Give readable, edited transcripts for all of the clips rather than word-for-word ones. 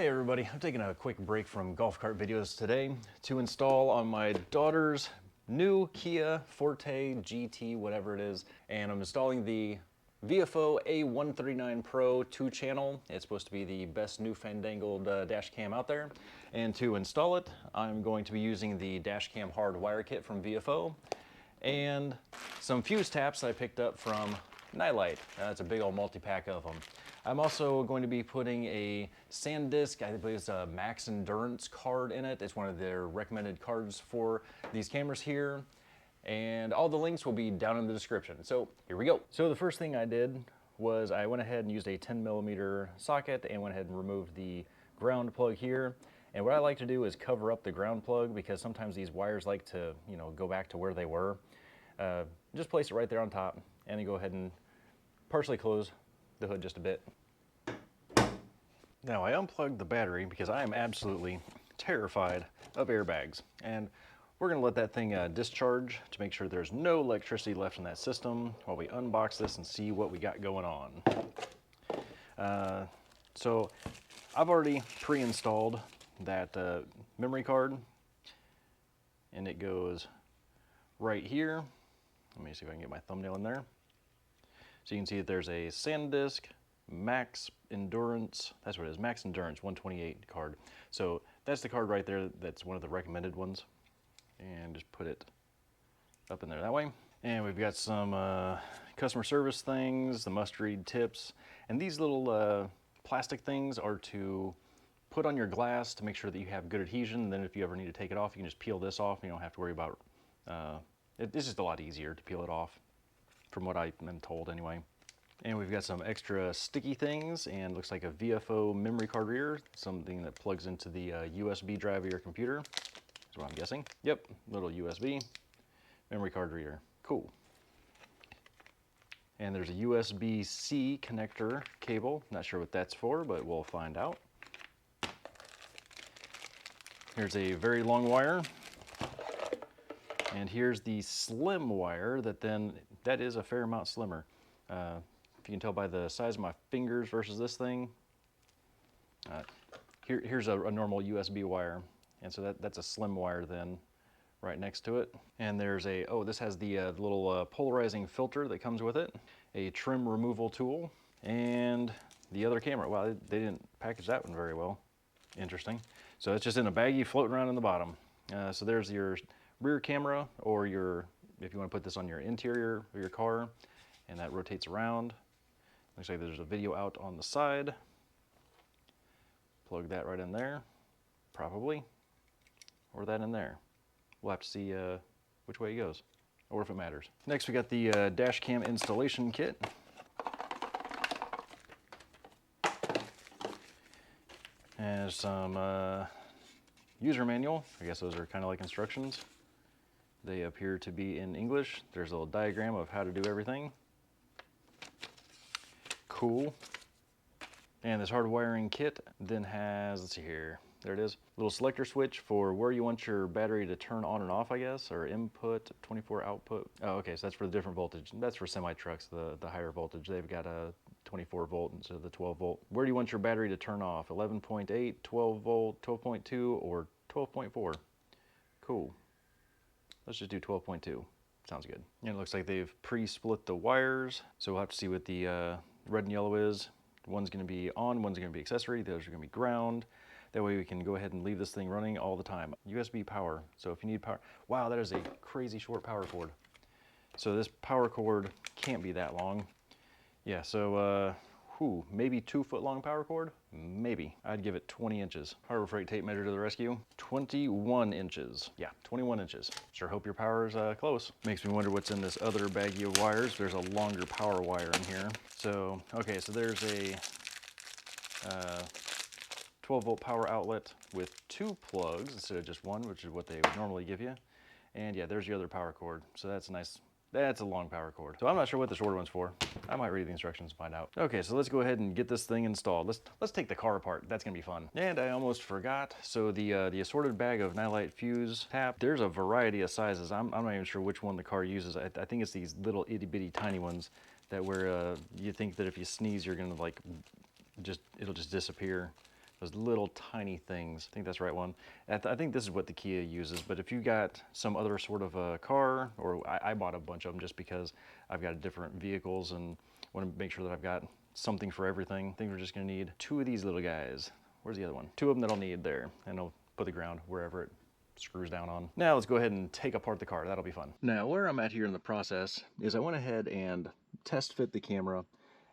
everybody, I'm taking a quick break from golf cart videos today to install on my daughter's new Kia Forte GT, whatever it is, and I'm installing the Viofo A139 Pro 2-channel. It's supposed to be the best new fandangled dash cam out there, and to install it, I'm going to be using the dash cam hardwire kit from Viofo and some fuse taps that I picked up from Nightlight. It's a big old multi-pack of them. I'm also going to be putting a SanDisk, I believe it's a Max Endurance card in it. It's one of their recommended cards for these cameras here. And all the links will be down in the description. So here we go. So the first thing I did was I went ahead and used a 10mm socket and went ahead and removed the ground plug here. And what I like to do is cover up the ground plug because sometimes these wires like to, go back to where they were. Just place it right there on top and then go ahead and partially close the hood just a bit. Now I unplugged the battery because I am absolutely terrified of airbags, and we're gonna let that thing discharge to make sure there's no electricity left in that system while we unbox this and see what we got going on. So I've already pre-installed that memory card, and it goes right here. Let me see if I can get my thumbnail in there. So you can see that there's a SanDisk Max Endurance, that's what it is, Max Endurance 128 card. So that's the card right there, that's one of the recommended ones. And just put it up in there that way. And we've got some customer service things, the must-read tips. And these little plastic things are to put on your glass to make sure that you have good adhesion. And then if you ever need to take it off, you can just peel this off. You don't have to worry about, it's just a lot easier to peel it off, from what I've been told anyway. And we've got some extra sticky things, and looks like a Viofo memory card reader, something that plugs into the USB drive of your computer, is what I'm guessing. Yep, little USB memory card reader. Cool. And there's a USB-C connector cable. Not sure what that's for, but we'll find out. Here's a very long wire. And here's the slim wire that is a fair amount slimmer. If you can tell by the size of my fingers versus this thing, here's a normal USB wire. And so that's a slim wire then right next to it. And there's this has the little polarizing filter that comes with it, a trim removal tool, and the other camera. Wow, they didn't package that one very well. Interesting. So it's just in a baggie floating around in the bottom. So there's your rear camera, or if you want to put this on your interior of your car, and that rotates around. Looks like there's a video out on the side. Plug that right in there, probably, or that in there. We'll have to see which way it goes, or if it matters. Next, we got the dash cam installation kit. And some user manual. I guess those are kind of like instructions. They appear to be in English. There's a little diagram of how to do everything. Cool. And this hard wiring kit then has, let's see here, there it is, little selector switch for where you want your battery to turn on and off, I guess, or input, 24 output. Oh, okay, so that's for the different voltage. That's for semi-trucks, the higher voltage. They've got a 24 volt instead of the 12 volt. Where do you want your battery to turn off? 11.8, 12 volt, 12.2, or 12.4? Cool. Let's just do 12.2. Sounds good. And it looks like they've pre-split the wires, so we'll have to see what the red and yellow is. One's going to be on, one's going to be accessory, those are going to be ground. That way we can go ahead and leave this thing running all the time. USB power, so if you need power. Wow, that is a crazy short power cord. So this power cord can't be that long. Yeah, so maybe 2 foot long power cord? Maybe. I'd give it 20 inches. Harbor Freight tape measure to the rescue. 21 inches. Yeah, 21 inches. Sure hope your power's close. Makes me wonder what's in this other baggie of wires. There's a longer power wire in here. So, okay, so there's a 12 volt power outlet with 2 plugs instead of just one, which is what they would normally give you. And yeah, there's your other power cord. So that's nice. That's a long power cord. So I'm not sure what the short one's for. I might read the instructions and find out. Okay, so let's go ahead and get this thing installed. Let's take the car apart. That's gonna be fun. And I almost forgot. So the assorted bag of Nightlight fuse tap, there's a variety of sizes. I'm not even sure which one the car uses. I think it's these little itty bitty tiny ones that where you think that if you sneeze, you're gonna like, it'll just disappear. Those little tiny things. I think that's the right one. I think this is what the Kia uses, but if you got some other sort of a car, or I bought a bunch of them just because I've got different vehicles and want to make sure that I've got something for everything. I think we're just gonna need 2 of these little guys. Where's the other one? 2 of them that I'll need there, and I'll put the ground wherever it screws down on. Now let's go ahead and take apart the car. That'll be fun. Now where I'm at here in the process is I went ahead and test fit the camera,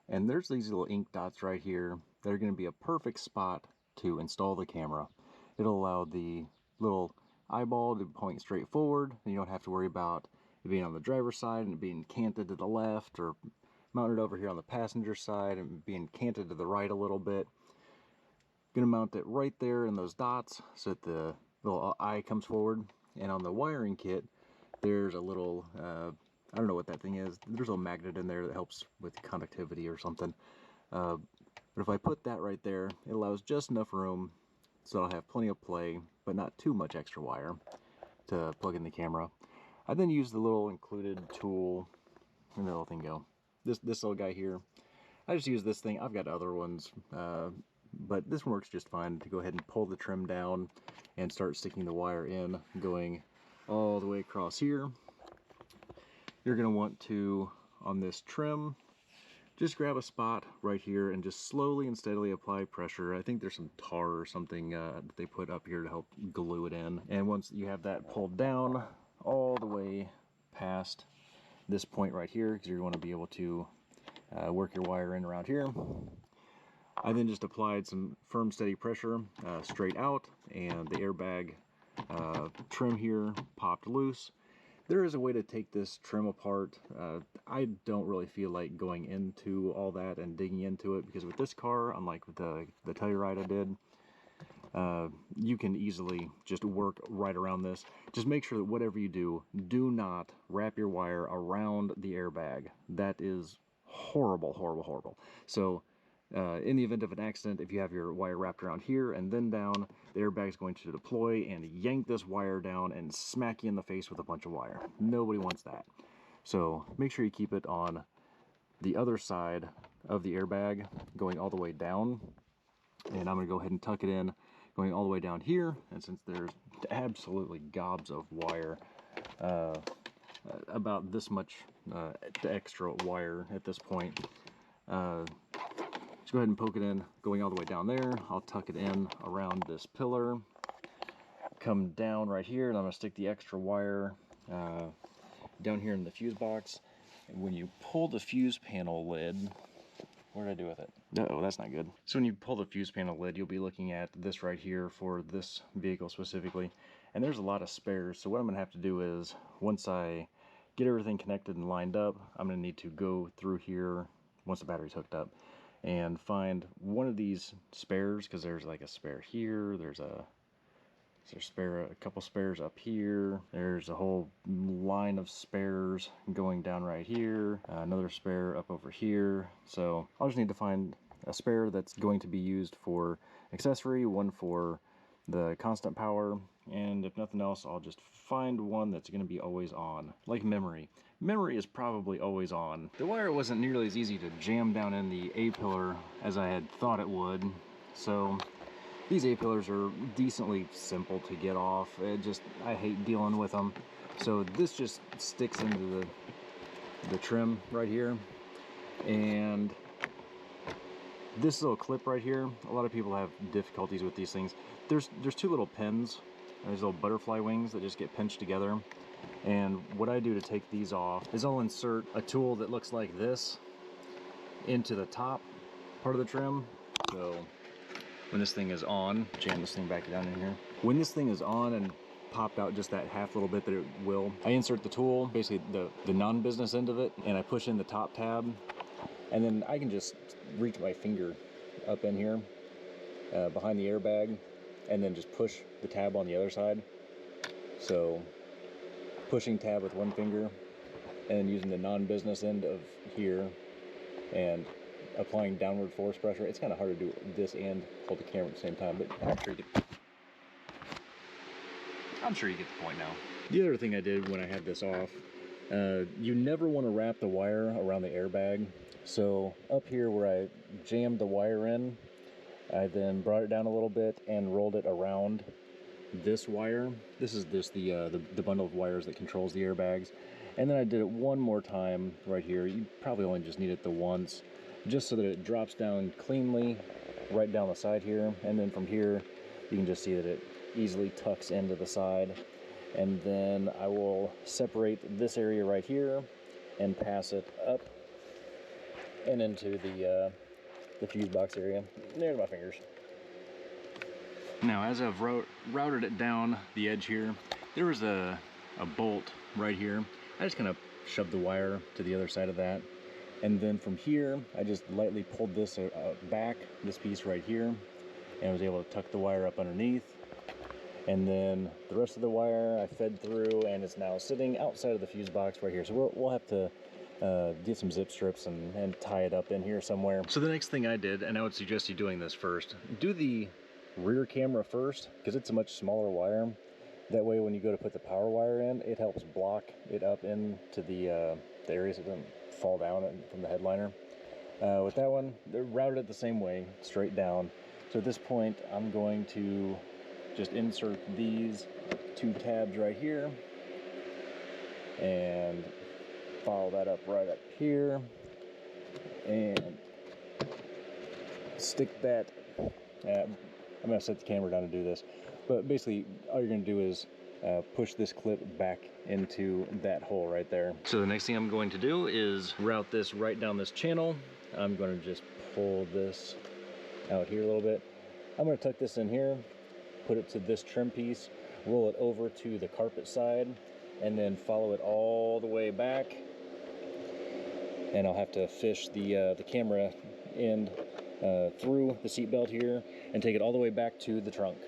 and there's these little ink dots right here that are going to be a perfect spot to install the camera. It'll allow the little eyeball to point straight forward, and you don't have to worry about it being on the driver's side and being canted to the left, or mounted over here on the passenger side and being canted to the right a little bit. Gonna mount it right there in those dots so that the little eye comes forward. And on the wiring kit, there's a little I don't know what that thing is. There's a little magnet in there that helps with conductivity or something. But if I put that right there, it allows just enough room so I'll have plenty of play, but not too much extra wire to plug in the camera. I then use the little included tool, and the little thing go. This little guy here, I just use this thing. I've got other ones, but this one works just fine to go ahead and pull the trim down and start sticking the wire in, going all the way across here. You're going to want to, on this trim, just grab a spot right here and just slowly and steadily apply pressure. I think there's some tar or something that they put up here to help glue it in. And once you have that pulled down all the way past this point right here, because you're going to be able to work your wire in around here, I then just applied some firm, steady pressure straight out, and the airbag trim here popped loose. There is a way to take this trim apart. I don't really feel like going into all that and digging into it, because with this car, unlike with the Telluride I did, you can easily just work right around this. Just make sure that whatever you do, do not wrap your wire around the airbag. That is horrible, horrible, horrible. So in the event of an accident, if you have your wire wrapped around here and then down, the airbag is going to deploy and yank this wire down and smack you in the face with a bunch of wire. Nobody wants that. So make sure you keep it on the other side of the airbag, going all the way down. And I'm going to go ahead and tuck it in, going all the way down here. And since there's absolutely gobs of wire, about this much extra wire at this point, just go ahead and poke it in, going all the way down there. I'll tuck it in around this pillar, come down right here, and I'm going to stick the extra wire down here in the fuse box. And when you pull the fuse panel lid, what did I do with it? Uh-oh, that's not good. So when you pull the fuse panel lid, you'll be looking at this right here for this vehicle specifically. And there's a lot of spares. So what I'm going to have to do is, once I get everything connected and lined up, I'm going to need to go through here, once the battery's hooked up, and find one of these spares, because there's like a spare here, there's a couple spares up here, there's a whole line of spares going down right here, another spare up over here. So I'll just need to find a spare that's going to be used for accessory, one for the constant power, and if nothing else, I'll just find one that's going to be always on, like memory. Memory is probably always on. The wire wasn't nearly as easy to jam down in the A-pillar as I had thought it would, so these A-pillars are decently simple to get off. I hate dealing with them. So this just sticks into the trim right here, and this little clip right here, a lot of people have difficulties with these things. There's 2 little pins, and there's little butterfly wings that just get pinched together. And what I do to take these off is I'll insert a tool that looks like this into the top part of the trim. So when this thing is on, jam this thing back down in here. When this thing is on and popped out just that half little bit that it will, I insert the tool, basically the non-business end of it, and I push in the top tab, and then I can just reach my finger up in here behind the airbag, and then just push the tab on the other side. So pushing tab with one finger, and then using the non-business end of here and applying downward force pressure. It's kind of hard to do this and hold the camera at the same time, but I'm sure you get the point now. The other thing I did when I had this off, you never want to wrap the wire around the airbag. So up here where I jammed the wire in, I then brought it down a little bit and rolled it around this wire. This is just the bundle of wires that controls the airbags. And then I did it one more time right here. You probably only just need it the once, just so that it drops down cleanly right down the side here. And then from here, you can just see that it easily tucks into the side. And then I will separate this area right here and pass it up and into the fuse box area. There's my fingers. Now, as I've routed it down the edge here, there was a bolt right here. I just kind of shoved the wire to the other side of that. And then from here, I just lightly pulled this back, this piece right here, and I was able to tuck the wire up underneath. And then the rest of the wire I fed through, and it's now sitting outside of the fuse box right here. So we'll have to get some zip strips and tie it up in here somewhere. So the next thing I did, and I would suggest you doing this first, do the rear camera first, because it's a much smaller wire. That way when you go to put the power wire in, it helps block it up into the areas so it doesn't fall down from the headliner. With that one, they're routed it the same way, straight down. So at this point, I'm going to just insert these two tabs right here and follow that up right up here and stick that. I'm going to set the camera down to do this, but basically all you're going to do is push this clip back into that hole right there. So the next thing I'm going to do is route this right down this channel. I'm going to just pull this out here a little bit. I'm going to tuck this in here, put it to this trim piece, roll it over to the carpet side, and then follow it all the way back. And I'll have to fish the camera end through the seat belt here and take it all the way back to the trunk.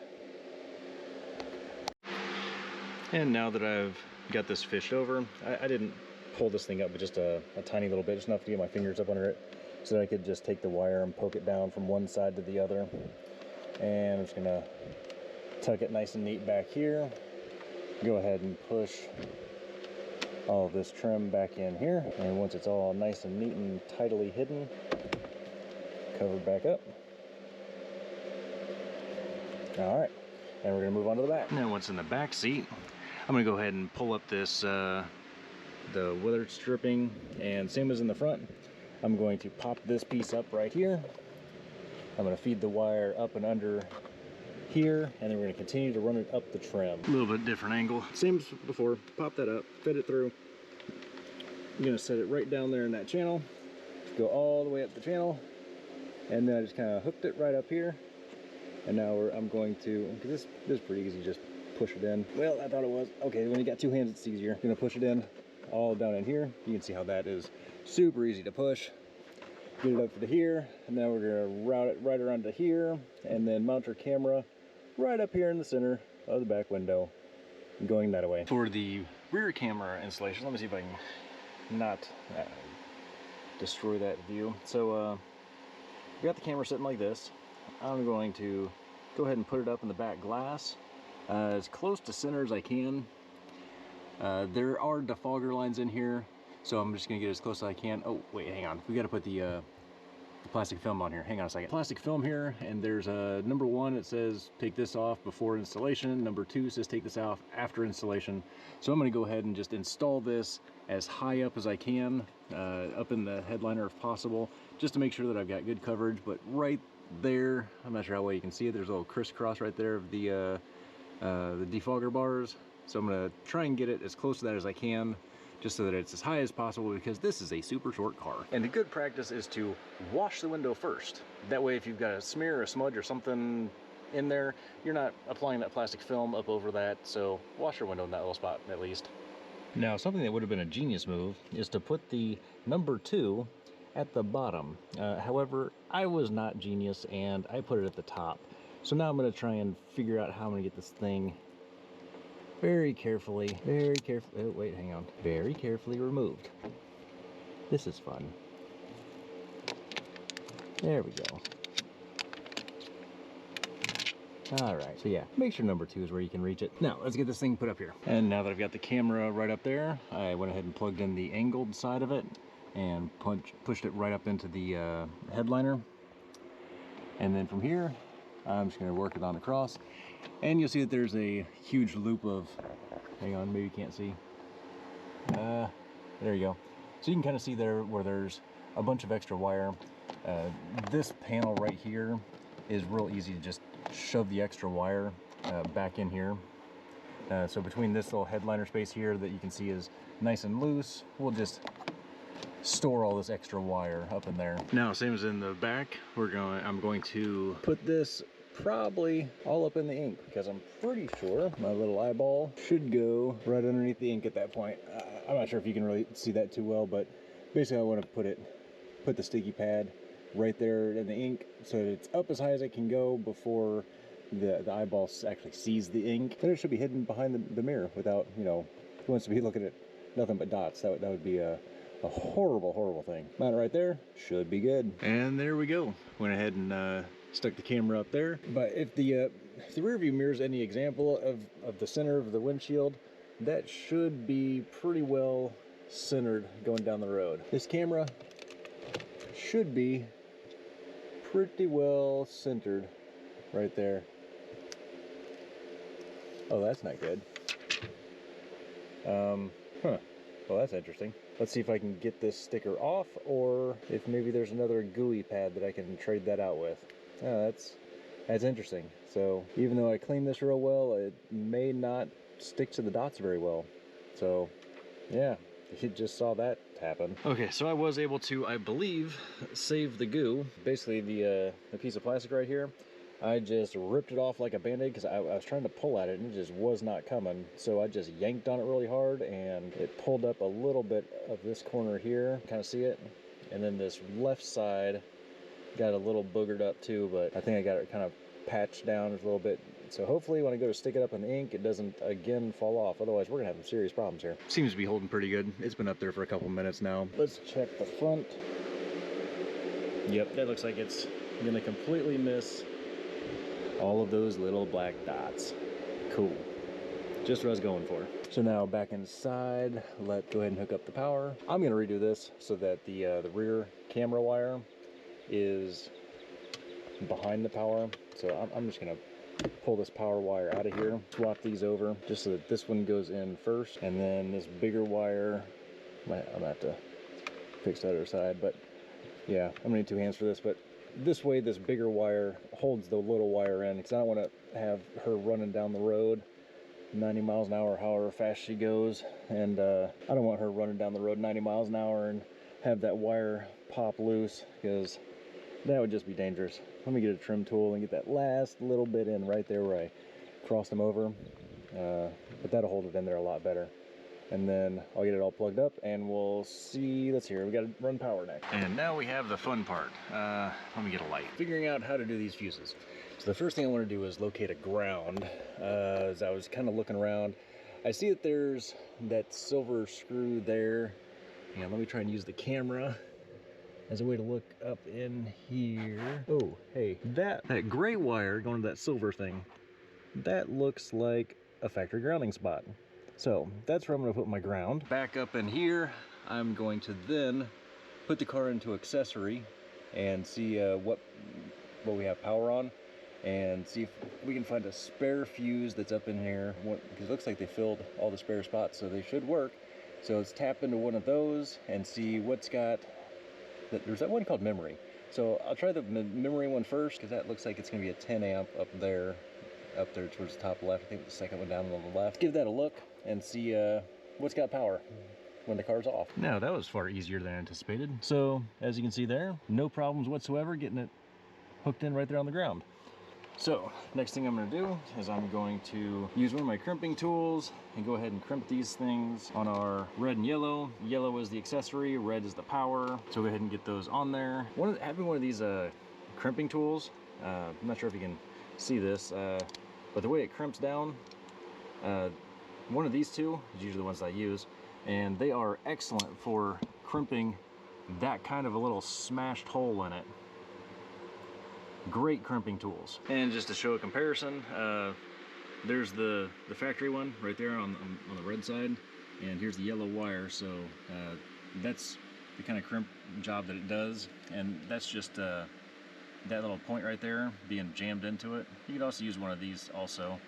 And now that I've got this fished over, I didn't pull this thing up but just a tiny little bit, just enough to get my fingers up under it so that I could just take the wire and poke it down from one side to the other. And I'm just gonna tuck it nice and neat back here. Go ahead and push all of this trim back in here, and once it's all nice and neat and tidily hidden, cover back up. All right, and we're gonna move on to the back. Now once in the back seat, I'm gonna go ahead and pull up this the weathered stripping, and same as in the front, I'm going to pop this piece up right here. I'm gonna feed the wire up and under here, and then we're going to continue to run it up the trim. A little bit different angle, same as before. Pop that up, fit it through. I'm going to set it right down there in that channel, go all the way up the channel, and then I just kind of hooked it right up here. And now I'm going to, because this is pretty easy, just push it in. Well, I thought it was. Okay, when you got two hands, it's easier. I'm going to push it in all down in here. You can see how that is super easy to push. Get it up to here, and now we're going to route it right around to here, and then mount our camera right up here in the center of the back window, going that way. For the rear camera installation, let me see if I can not destroy that view. So we got the camera sitting like this. I'm going to go ahead and put it up in the back glass as close to center as I can. There are defogger lines in here, so I'm just gonna get as close as I can. Oh wait, hang on, we got to put the plastic film on here. Hang on a second. Plastic film here, and there's a number 1, it says take this off before installation. Number 2 says take this off after installation. So I'm going to go ahead and just install this as high up as I can, up in the headliner if possible, just to make sure that I've got good coverage. But right there, I'm not sure how well you can see it, there's a little crisscross right there of the defogger bars. So I'm going to try and get it as close to that as I can, just so that it's as high as possible, because this is a super short car. And the good practice is to wash the window first. That way, if you've got a smear or a smudge or something in there, you're not applying that plastic film up over that. So wash your window in that little spot at least. Now, something that would have been a genius move is to put the number 2 at the bottom. However, I was not genius and I put it at the top. So now I'm going to try and figure out how I'm going to get this thing very carefully, oh wait, hang on, very carefully removed. This is fun. There we go. All right, so yeah, make sure number 2 is where you can reach it. Now, let's get this thing put up here. And now that I've got the camera right up there, I went ahead and plugged in the angled side of it and pushed it right up into the headliner. And then from here, I'm just gonna work it on across. And you'll see that there's a huge loop of, hang on, maybe you can't see. There you go. So you can kind of see there where there's a bunch of extra wire. This panel right here is real easy to just shove the extra wire back in here. So between this little headliner space here that you can see is nice and loose, we'll just store all this extra wire up in there. Now, same as in the back, I'm going to put this probably all up in the ink, because I'm pretty sure my little eyeball should go right underneath the ink at that point. I'm not sure if you can really see that too well, but basically I want to put the sticky pad right there in the ink so that it's up as high as it can go before the eyeball actually sees the ink. Then it should be hidden behind the mirror without, you know, who wants to be looking at nothing but dots? That would be a horrible, horrible thing. Mount it right there, should be good. And there we go. Went ahead and stuck the camera up there. But if the rear view mirror is any example of the center of the windshield, that should be pretty well centered going down the road. This camera should be pretty well centered right there. Oh, that's not good. Well, that's interesting. Let's see if I can get this sticker off, or if maybe there's another GUI pad that I can trade that out with. Oh, that's interesting. So even though I cleaned this real well, it may not stick to the dots very well. So yeah, you just saw that happen. Okay, so I was able to, I believe, save the goo. Basically the piece of plastic right here, I just ripped it off like a band-aid because I was trying to pull at it and it just was not coming. So I just yanked on it really hard and it pulled up a little bit of this corner here. Kind of see it? And then this left side got a little boogered up too, but I think I got it kind of patched down a little bit. So hopefully when I go to stick it up in the ink, it doesn't again fall off. Otherwise, we're gonna have some serious problems here. Seems to be holding pretty good. It's been up there for a couple minutes now. Let's check the front. Yep, that looks like it's gonna completely miss all of those little black dots. Cool. Just what I was going for. So now back inside, let's go ahead and hook up the power. I'm gonna redo this so that the rear camera wire is behind the power. So I'm just gonna pull this power wire out of here, swap these over just so that this one goes in first, and then this bigger wire, I'm gonna have to fix that other side, but yeah, I'm gonna need 2 hands for this, but this way this bigger wire holds the little wire in, because I don't want to have her running down the road 90 miles an hour, however fast she goes, and I don't want her running down the road 90 miles an hour and have that wire pop loose, because that would just be dangerous. Let me get a trim tool and get that last little bit in right there where I crossed them over, but that'll hold it in there a lot better. And then I'll get it all plugged up and we'll see. Let's hear, we got to run power next. And now we have the fun part. Let me get a light. Figuring out how to do these fuses. So the first thing I want to do is locate a ground. As I was kind of looking around, I see that there's that silver screw there. And let me try and use the camera as a way to look up in here. Oh, hey, that gray wire going to that silver thing, that looks like a factory grounding spot. So that's where I'm going to put my ground. Back up in here, I'm going to then put the car into accessory and see what we have power on, and see if we can find a spare fuse that's up in here, because it looks like they filled all the spare spots, so they should work. So let's tap into one of those and see what's got. There's that one called memory. So I'll try the memory one first, because that looks like it's going to be a 10 amp up there towards the top left. I think the second one down on the left. Give that a look and see what's got power when the car's off. Now that was far easier than anticipated. So as you can see there, no problems whatsoever getting it hooked in right there on the ground. So next thing I'm going to do is I'm going to use one of my crimping tools and go ahead and crimp these things on our red and yellow. Yellow is the accessory, red is the power. So go ahead and get those on there. Having one of these crimping tools, I'm not sure if you can see this, but the way it crimps down, one of these two is usually the ones I use, and they are excellent for crimping that kind of a little smashed hole in it. Great crimping tools. And just to show a comparison, there's the factory one right there on the red side, and here's the yellow wire. So that's the kind of crimp job that it does, and that's just that little point right there being jammed into it. You could also use one of these also,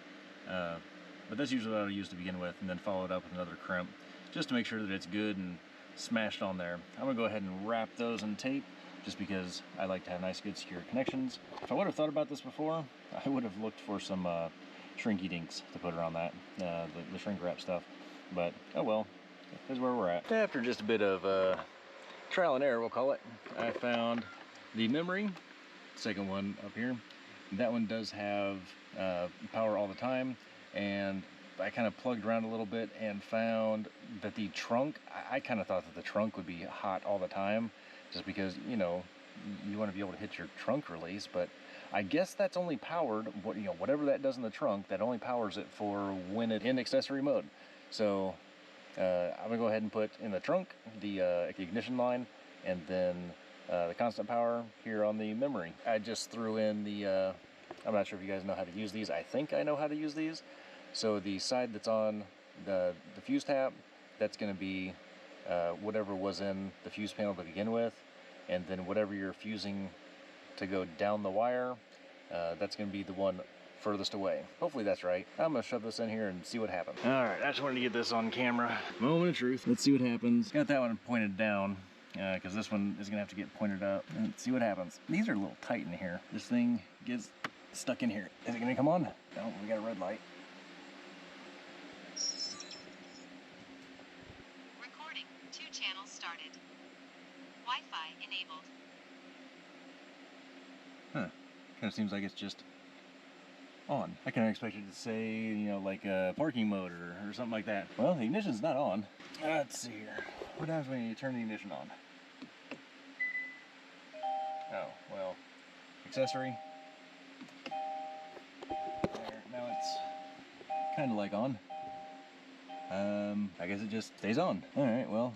but that's usually what I use to begin with, and then follow it up with another crimp, just to make sure that it's good and smashed on there. I'm gonna go ahead and wrap those in tape, just because I like to have nice, good, secure connections. If I would have thought about this before, I would have looked for some shrinky dinks to put around that, the shrink wrap stuff. But, oh well, here's where we're at. After just a bit of trial and error, we'll call it, I found the memory, second one up here. That one does have power all the time, and I kind of plugged around a little bit and found that the trunk, I kind of thought that the trunk would be hot all the time, just because, you know, you want to be able to hit your trunk release, but I guess that's only powered, whatever that does in the trunk, that only powers it for when it's in accessory mode. So I'm gonna go ahead and put in the trunk the ignition line, and then the constant power here on the memory. I just threw in the, I'm not sure if you guys know how to use these. I think I know how to use these. So the side that's on the fuse tab, that's gonna be whatever was in the fuse panel to begin with, and then whatever you're fusing to go down the wire, that's gonna be the one furthest away. Hopefully that's right. I'm gonna shove this in here and see what happens. All right, I just wanted to get this on camera. Moment of truth. Let's see what happens. Got that one pointed down, because this one is gonna have to get pointed up. Let's see what happens. These are a little tight in here. This thing gets stuck in here. Is it gonna come on? No, we got a red light. Recording. 2 channels started. Wi-Fi enabled. Huh. Kind of seems like it's just on. I kind of expected to say, you know, like parking mode or something like that. Well, the ignition's not on. Let's see here. What happens when you turn the ignition on? Oh, well, accessory. There, now it's kind of like on. I guess it just stays on. All right, well,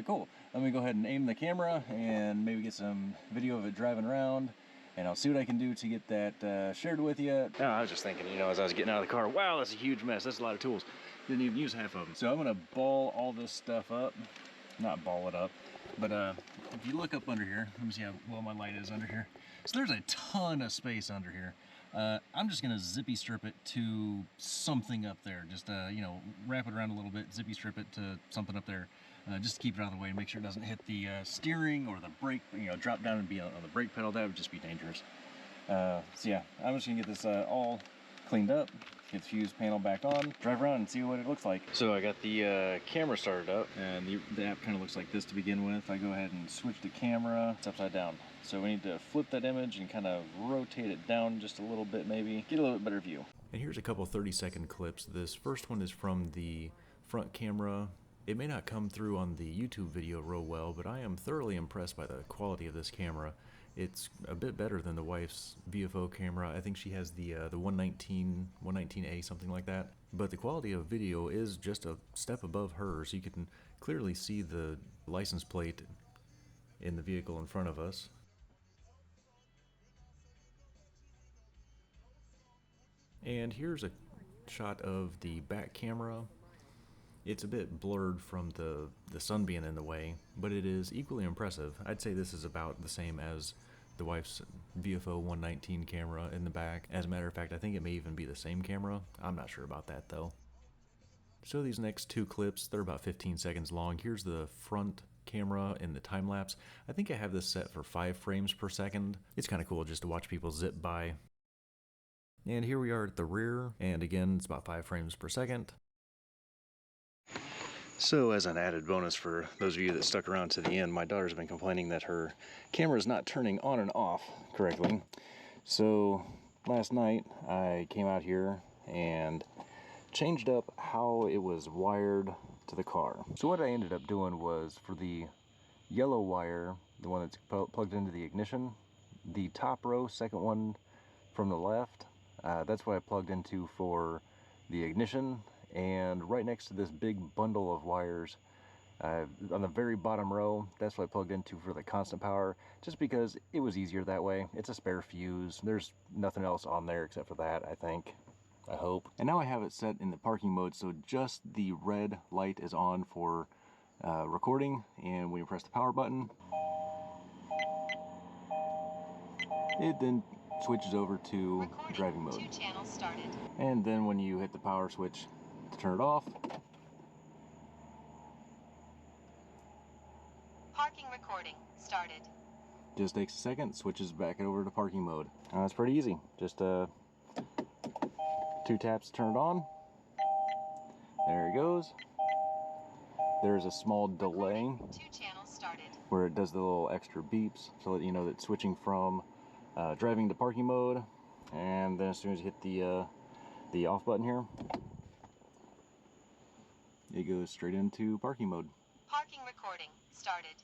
cool. Let me go ahead and aim the camera and maybe get some video of it driving around, and I'll see what I can do to get that shared with you. No, I was just thinking, you know, as I was getting out of the car, wow, that's a huge mess. That's a lot of tools. Didn't even use half of them. So I'm gonna ball all this stuff up. Not ball it up, but if you look up under here, let me see how well my light is under here. So there's a ton of space under here. I'm just gonna zippy strip it to something up there. Just you know, wrap it around a little bit, zippy strip it to something up there, just to keep it out of the way, make sure it doesn't hit the steering or the brake, you know, drop down and be on the brake pedal. That would just be dangerous. So yeah, I'm just gonna get this all cleaned up, get the fuse panel back on, drive around and see what it looks like. So I got the camera started up, and the app kind of looks like this to begin with. If I go ahead and switch the camera, it's upside down. So we need to flip that image and kind of rotate it down just a little bit, maybe get a little bit better view. And here's a couple 30-second clips. This first one is from the front camera. It may not come through on the YouTube video real well, but I am thoroughly impressed by the quality of this camera. It's a bit better than the wife's Viofo camera. I think she has the 119A, something like that. But the quality of video is just a step above hers. You can clearly see the license plate in the vehicle in front of us. And here's a shot of the back camera. It's a bit blurred from the sun being in the way, but it is equally impressive. I'd say this is about the same as the wife's Viofo 119 camera in the back. As a matter of fact, I think it may even be the same camera. I'm not sure about that though. So these next two clips, they're about 15 seconds long. Here's the front camera in the time lapse. I think I have this set for 5 frames per second. It's kind of cool just to watch people zip by. And here we are at the rear, and again, it's about 5 frames per second. So as an added bonus for those of you that stuck around to the end, my daughter's been complaining that her camera is not turning on and off correctly. So last night I came out here and changed up how it was wired to the car. So what I ended up doing was, for the yellow wire, the one that's plugged into the ignition, the top row, second one from the left, that's what I plugged into for the ignition. And right next to this big bundle of wires, on the very bottom row, that's what I plugged into for the constant power, just because it was easier that way. It's a spare fuse. There's nothing else on there except for that, I think. I hope. And now I have it set in the parking mode, so just the red light is on for recording, and when you press the power button, it then switches over to Recording. driving mode. 2 channels started. And then when you hit the power switch to turn it off, Parking recording started. just takes a second, switches back over to parking mode. It's pretty easy. Just 2 taps to turn it on. There it goes. There's a small delay Recording. 2 channels started. where it does the little extra beeps so that you know that it's switching from driving to parking mode. And then as soon as you hit the off button here, it goes straight into parking mode. Parking recording started.